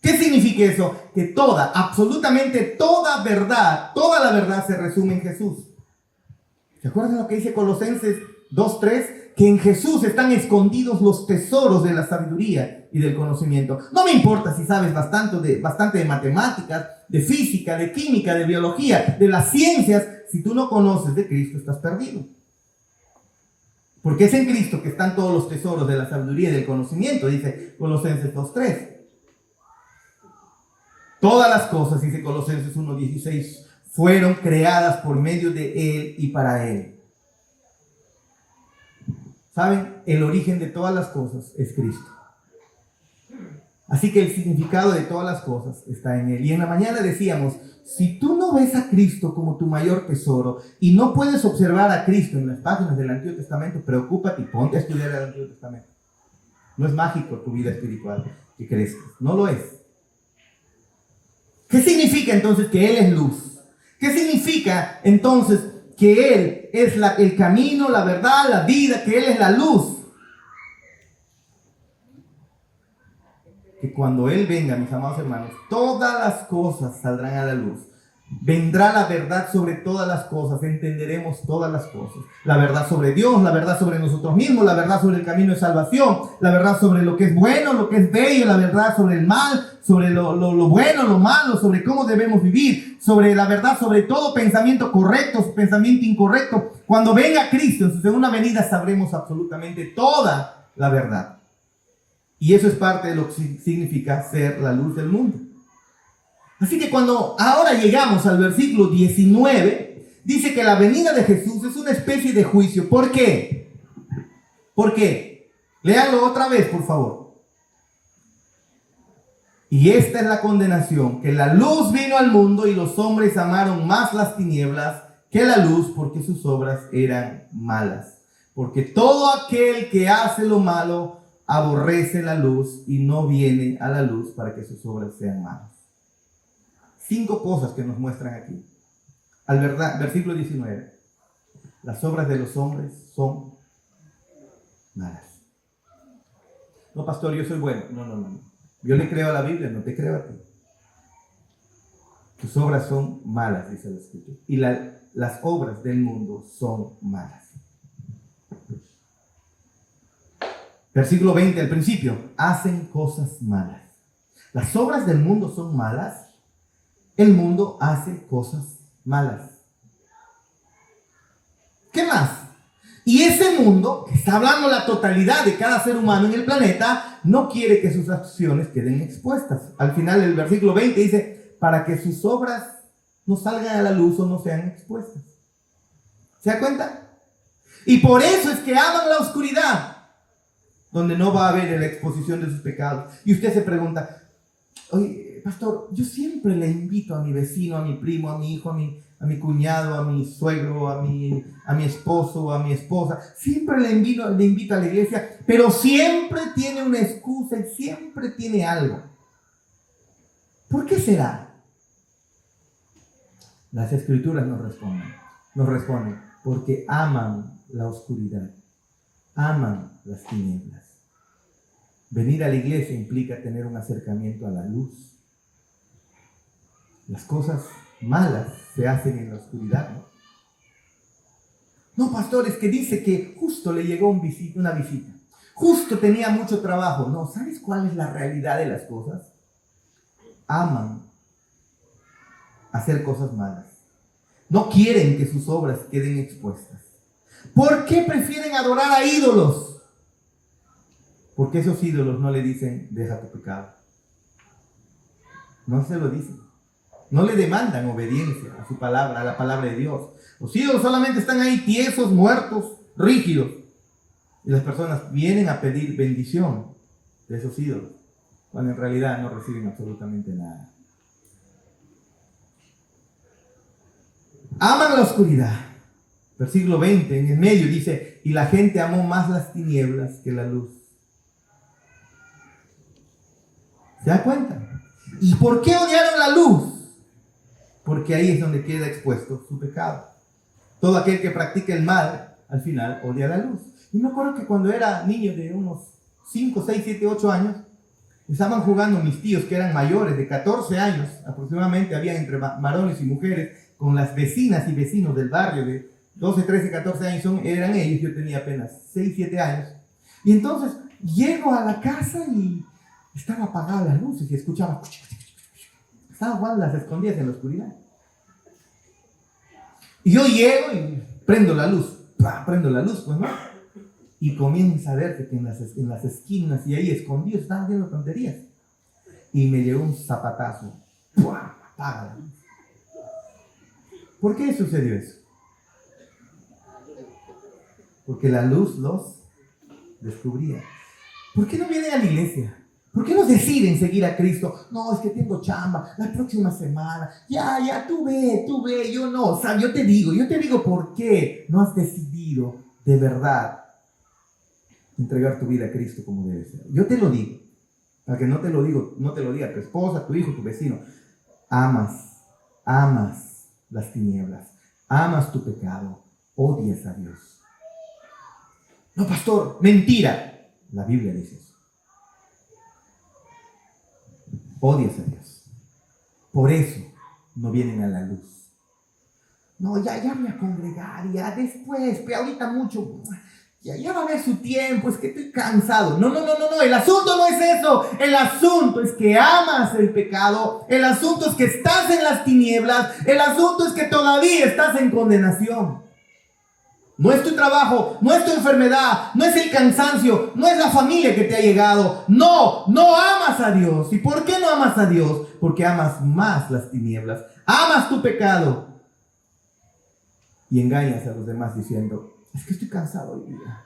¿Qué significa eso? Que absolutamente toda la verdad se resume en Jesús. ¿Se acuerdan lo que dice Colosenses 2:3? Que en Jesús están escondidos los tesoros de la sabiduría y del conocimiento. No me importa si sabes bastante de matemáticas, de física, de química, de biología, de las ciencias. Si tú no conoces de Cristo, estás perdido. Porque es en Cristo que están todos los tesoros de la sabiduría y del conocimiento, dice Colosenses 2:3. Todas las cosas, dice Colosenses 1:16, fueron creadas por medio de Él y para Él. ¿Saben? El origen de todas las cosas es Cristo. Así que el significado de todas las cosas está en Él. Y en la mañana decíamos, si tú no ves a Cristo como tu mayor tesoro y no puedes observar a Cristo en las páginas del Antiguo Testamento, preocúpate y ponte a estudiar el Antiguo Testamento. No es mágico tu vida espiritual que crezcas. No lo es. ¿Qué significa entonces que Él es luz? ¿Qué significa entonces que Él es el camino, la verdad, la vida, que Él es la luz? cuando Él venga, mis amados hermanos, todas las cosas saldrán a la luz. Vendrá la verdad sobre todas las cosas, entenderemos todas las cosas. La verdad sobre Dios, la verdad sobre nosotros mismos, la verdad sobre el camino de salvación, la verdad sobre lo que es bueno, lo que es bello, la verdad sobre el mal, sobre lo bueno, lo malo, sobre cómo debemos vivir, sobre la verdad sobre todo pensamiento correcto, pensamiento incorrecto. Cuando venga Cristo en su segunda venida sabremos absolutamente toda la verdad. Y eso es parte de lo que significa ser la luz del mundo. Así que cuando ahora llegamos al versículo 19, dice que la venida de Jesús es una especie de juicio. ¿Por qué? ¿Por qué? Léanlo otra vez, por favor. Y esta es la condenación, que la luz vino al mundo y los hombres amaron más las tinieblas que la luz, porque sus obras eran malas. Porque todo aquel que hace lo malo aborrece la luz y no viene a la luz para que sus obras sean malas. 5 cosas que nos muestran aquí. Versículo 19. Las obras de los hombres son malas. No, pastor, yo soy bueno. No. Yo le creo a la Biblia, no te creo a ti. Tus obras son malas, dice la Escritura. Y las obras del mundo son malas. Versículo 20, al principio. Hacen cosas malas. Las obras del mundo son malas. El mundo hace cosas malas. ¿Qué más? Y ese mundo, que está hablando la totalidad de cada ser humano en el planeta, no quiere que sus acciones queden expuestas. Al final del versículo 20 dice, para que sus obras no salgan a la luz o no sean expuestas. ¿Se da cuenta? Y por eso es que aman la oscuridad, donde no va a haber la exposición de sus pecados. Y usted se pregunta, oye, pastor, yo siempre le invito a mi vecino, a mi primo, a mi hijo, a mi cuñado, a mi suegro, a mi esposo, a mi esposa. Siempre le invito a la iglesia, pero siempre tiene una excusa y siempre tiene algo. ¿Por qué será? Las Escrituras nos responden, porque aman la oscuridad, aman las tinieblas. Venir a la iglesia implica tener un acercamiento a la luz. Las cosas malas se hacen en la oscuridad, ¿no? No, pastor, es que dice que justo le llegó una visita. Justo tenía mucho trabajo. No, ¿sabes cuál es la realidad de las cosas? Aman hacer cosas malas. No quieren que sus obras queden expuestas. ¿Por qué prefieren adorar a ídolos? Porque esos ídolos no le dicen, deja tu pecado. No se lo dicen. No le demandan obediencia a su palabra, a la palabra de Dios. Los ídolos solamente están ahí tiesos, muertos, rígidos. Y las personas vienen a pedir bendición de esos ídolos, cuando en realidad no reciben absolutamente nada. Aman la oscuridad. Versículo 20, en el medio dice, y la gente amó más las tinieblas que la luz. ¿Se da cuenta? ¿Y por qué odiaron la luz? Porque ahí es donde queda expuesto su pecado. Todo aquel que practica el mal, al final odia la luz. Y me acuerdo que cuando era niño de unos 5, 6, 7, 8 años, estaban jugando mis tíos que eran mayores, de 14 años aproximadamente, había entre varones y mujeres, con las vecinas y vecinos del barrio de 12, 13, 14 años eran ellos, yo tenía apenas 6, 7 años. Y entonces llego a la casa y estaba apagada las luces y escuchaba, estaban jugando las escondidas en la oscuridad. Y yo llego y prendo la luz, pues no. Y comienza a ver que en las esquinas y ahí escondidos estaban haciendo tonterías. Y me llegó un zapatazo, apaga la luz. ¿Por qué sucedió eso? Porque la luz los descubría. ¿Por qué no vienen a la iglesia? ¿Por qué no deciden seguir a Cristo? No, es que tengo chamba, la próxima semana, ya, tú ve, yo no. O sea, yo te digo por qué no has decidido de verdad entregar tu vida a Cristo como debe ser. Yo te lo digo, para que no te lo diga tu esposa, tu hijo, tu vecino. Amas las tinieblas, amas tu pecado, odias a Dios. No, pastor, mentira. La Biblia dice eso. odias a Dios. Por eso no vienen a la luz. No, ya voy a congregar, ya después, pero ahorita mucho, ya va a haber su tiempo, es que estoy cansado. No, el asunto no es eso. El asunto es que amas el pecado. El asunto es que estás en las tinieblas. El asunto es que todavía estás en condenación. No es tu trabajo, no es tu enfermedad, no es el cansancio, no es la familia que te ha llegado. No amas a Dios. ¿Y por qué no amas a Dios? Porque amas más las tinieblas. Amas tu pecado. Y engañas a los demás diciendo, es que estoy cansado hoy día.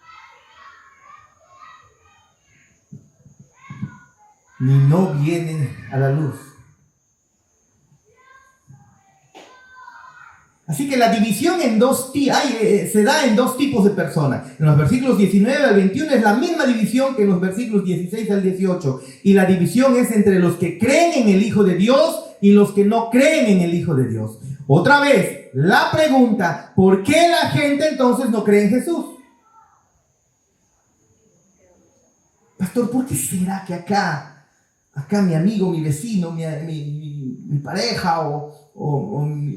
Ni no vienen a la luz. Así que la división se da en dos tipos de personas. En los versículos 19 al 21 es la misma división que en los versículos 16 al 18. Y la división es entre los que creen en el Hijo de Dios y los que no creen en el Hijo de Dios. Otra vez, la pregunta, ¿por qué la gente entonces no cree en Jesús? Pastor, ¿por qué será que acá mi amigo, mi vecino, mi pareja o mi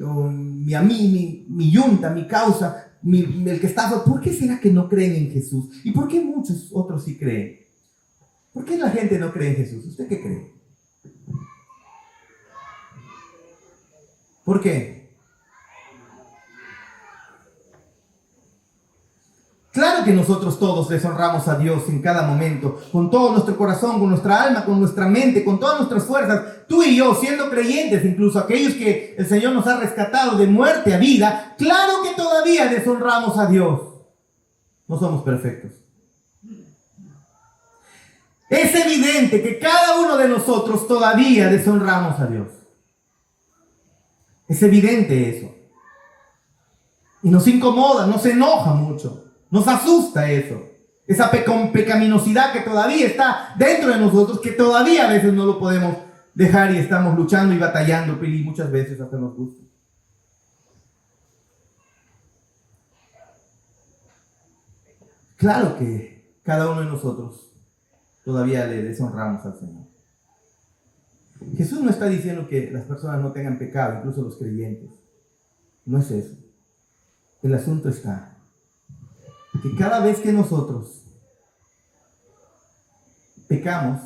yunta, mi causa, el que está, ¿por qué será que no creen en Jesús? ¿Y por qué muchos otros sí creen? ¿Por qué la gente no cree en Jesús? ¿Usted qué cree? ¿Por qué? Claro que nosotros todos les honramos a Dios en cada momento, con todo nuestro corazón, con nuestra alma, con nuestra mente, con todas nuestras fuerzas. Tú y yo, siendo creyentes, incluso aquellos que el Señor nos ha rescatado de muerte a vida, claro que todavía deshonramos a Dios. No somos perfectos. Es evidente que cada uno de nosotros todavía deshonramos a Dios. Es evidente eso. Y nos incomoda, nos enoja mucho. Nos asusta eso. Esa pecaminosidad que todavía está dentro de nosotros, que todavía a veces no lo podemos dejar y estamos luchando y batallando, y muchas veces hasta nos gusta. Claro que cada uno de nosotros todavía le deshonramos al Señor. Jesús no está diciendo que las personas no tengan pecado, incluso los creyentes. No es eso. El asunto está que cada vez que nosotros pecamos,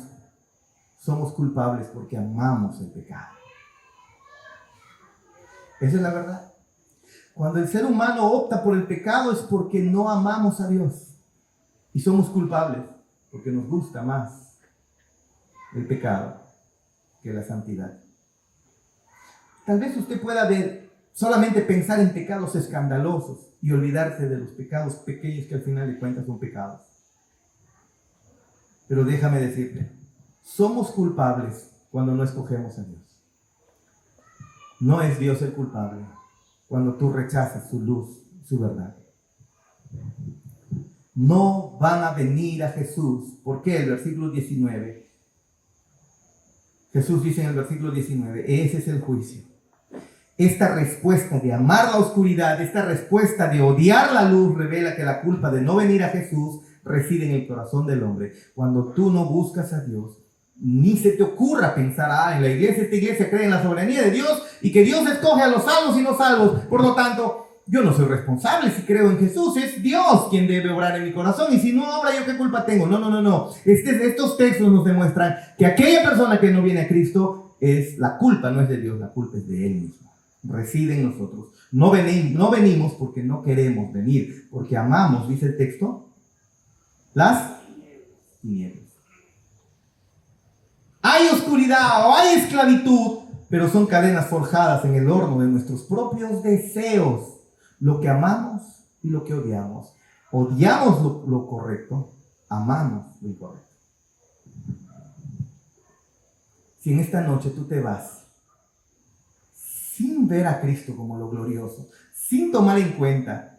somos culpables porque amamos el pecado. Esa es la verdad. Cuando el ser humano opta por el pecado es porque no amamos a Dios. Y somos culpables porque nos gusta más el pecado que la santidad. Tal vez usted pueda solamente pensar en pecados escandalosos y olvidarse de los pecados pequeños que al final de cuentas son pecados. Pero déjame decirte, somos culpables cuando no escogemos a Dios. No es Dios el culpable cuando tú rechazas su luz, su verdad. No van a venir a Jesús. ¿Por qué? El versículo 19. Jesús dice en el versículo 19, ese es el juicio. Esta respuesta de amar la oscuridad, esta respuesta de odiar la luz revela que la culpa de no venir a Jesús reside en el corazón del hombre. Cuando tú no buscas a Dios, ni se te ocurra pensar, en la iglesia, esta iglesia cree en la soberanía de Dios y que Dios escoge a los salvos y no salvos. Por lo tanto, yo no soy responsable si creo en Jesús. Es Dios quien debe obrar en mi corazón. Y si no obra, ¿yo qué culpa tengo? No. Estos textos nos demuestran que aquella persona que no viene a Cristo, la culpa no es de Dios, la culpa es de Él mismo. Reside en nosotros. No venimos porque no queremos venir, porque amamos, dice el texto, las tinieblas. Hay oscuridad o hay esclavitud, pero son cadenas forjadas en el horno de nuestros propios deseos. Lo que amamos y lo que odiamos. Odiamos lo correcto, amamos lo incorrecto. Si en esta noche tú te vas sin ver a Cristo como lo glorioso, sin tomar en cuenta,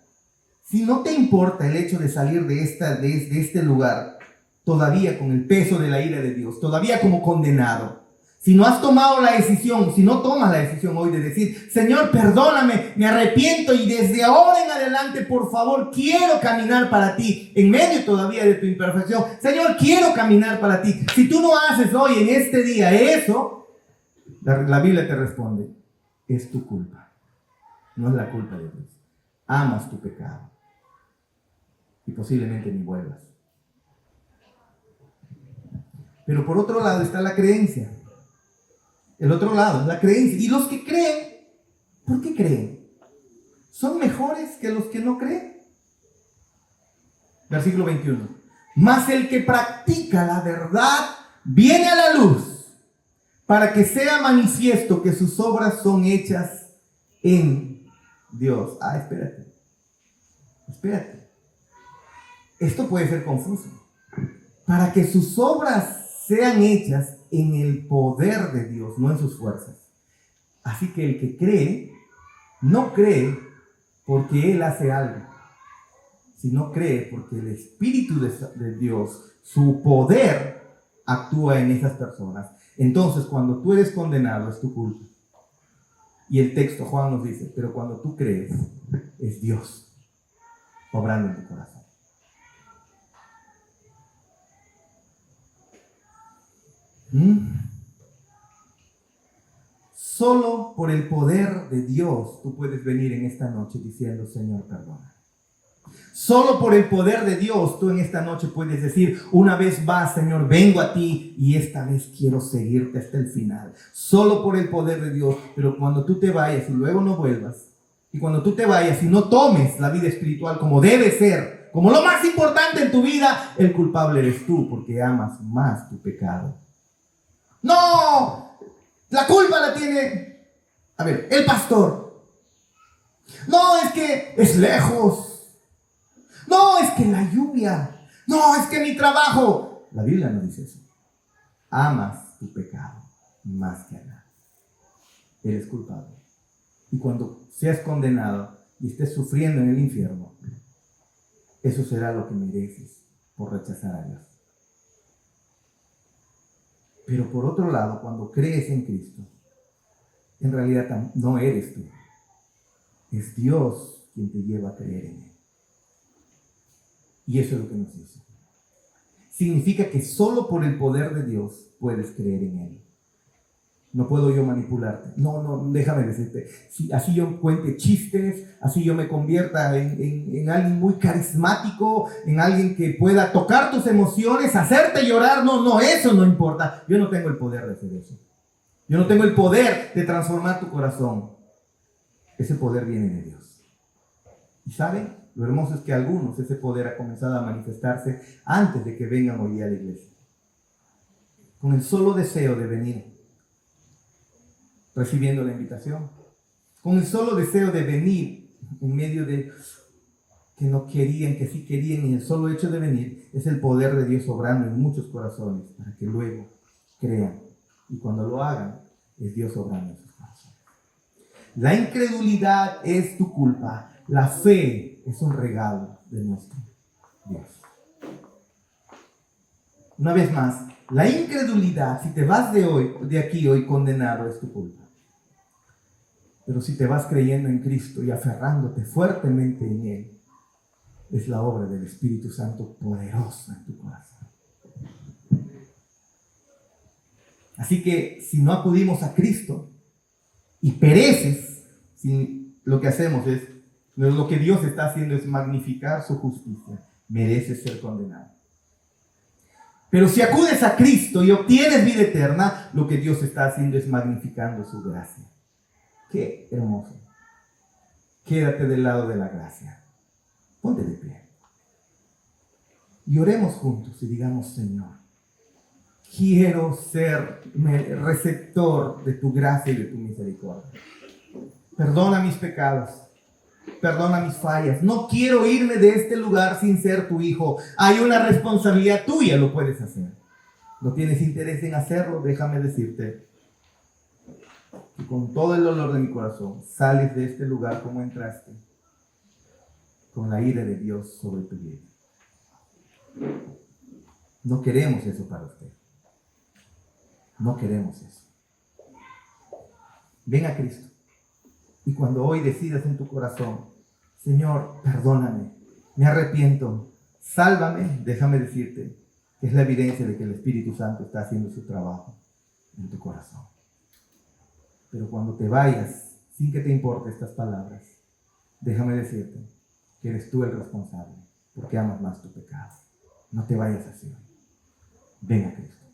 si no te importa el hecho de salir de este lugar, todavía con el peso de la ira de Dios, todavía como condenado, si no has tomado la decisión, si no tomas la decisión hoy de decir, Señor, perdóname, me arrepiento y desde ahora en adelante, por favor, quiero caminar para ti, en medio todavía de tu imperfección, Señor, quiero caminar para ti. Si tú no haces hoy en este día eso, La Biblia te responde, es tu culpa, no es la culpa de Dios. Amas tu pecado y posiblemente ni vuelvas. Pero por otro lado está la creencia. El otro lado es la creencia. Y los que creen, ¿por qué creen? ¿Son mejores que los que no creen? Versículo 21. Mas el que practica la verdad viene a la luz, para que sea manifiesto que sus obras son hechas en Dios. Espérate. Esto puede ser confuso. Para que sus obras sean hechas en el poder de Dios, no en sus fuerzas. Así que el que cree, no cree porque él hace algo, sino cree porque el Espíritu de Dios, su poder, actúa en esas personas. Entonces, cuando tú eres condenado, es tu culpa. Y el texto, Juan nos dice, pero cuando tú crees, es Dios obrando en tu corazón. Solo por el poder de Dios tú puedes venir en esta noche diciendo, Señor, perdona. Solo por el poder de Dios tú en esta noche puedes decir, una vez más, Señor, vengo a ti y esta vez quiero seguirte hasta el final. Solo por el poder de Dios. Pero cuando tú te vayas y luego no vuelvas, y cuando tú te vayas y no tomes la vida espiritual como debe ser, como lo más importante en tu vida, el culpable eres tú porque amas más tu pecado. No, la culpa la tiene, el pastor. No, es que es lejos. No, es que la lluvia. No, es que mi trabajo. La Biblia no dice eso. Amas tu pecado más que a nada. Eres culpable. Y cuando seas condenado y estés sufriendo en el infierno, eso será lo que mereces por rechazar a Dios. Pero por otro lado, cuando crees en Cristo, en realidad no eres tú. Es Dios quien te lleva a creer en Él. Y eso es lo que nos hizo. Significa que solo por el poder de Dios puedes creer en Él. No puedo yo manipularte. No, déjame decirte. Si así yo cuente chistes, así yo me convierta en alguien muy carismático, en alguien que pueda tocar tus emociones, hacerte llorar. No, eso no importa. Yo no tengo el poder de hacer eso. Yo no tengo el poder de transformar tu corazón. Ese poder viene de Dios. ¿Y saben? Lo hermoso es que algunos ese poder ha comenzado a manifestarse antes de que vengan hoy a la iglesia. Con el solo deseo de venir, recibiendo la invitación. Con el solo deseo de venir en medio de que no querían, que sí querían, y el solo hecho de venir es el poder de Dios obrando en muchos corazones para que luego crean. Y cuando lo hagan, es Dios obrando en sus corazones. La incredulidad es tu culpa. La fe es un regalo de nuestro Dios. Una vez más, la incredulidad, si te vas de aquí hoy condenado, es tu culpa. Pero si te vas creyendo en Cristo y aferrándote fuertemente en Él, es la obra del Espíritu Santo poderosa en tu corazón. Así que si no acudimos a Cristo y pereces, si lo que hacemos es, lo que Dios está haciendo es magnificar su justicia, mereces ser condenado. Pero si acudes a Cristo y obtienes vida eterna, lo que Dios está haciendo es magnificando su gracia. Qué hermoso. Quédate del lado de la gracia. Ponte de pie. Y oremos juntos y digamos, Señor, quiero ser receptor de tu gracia y de tu misericordia. Perdona mis pecados. Perdona mis fallas. No quiero irme de este lugar sin ser tu hijo. Hay una responsabilidad tuya, lo puedes hacer. ¿No tienes interés en hacerlo? Déjame decirte que con todo el dolor de mi corazón sales de este lugar como entraste, con la ira de Dios sobre tu vida. No queremos eso para usted. No queremos eso. Ven a Cristo. Y cuando hoy decidas en tu corazón, Señor, perdóname, me arrepiento, sálvame, déjame decirte que es la evidencia de que el Espíritu Santo está haciendo su trabajo en tu corazón. Pero cuando te vayas, sin que te importe estas palabras, déjame decirte que eres tú el responsable, porque amas más tu pecado. No te vayas así. Ven a Cristo.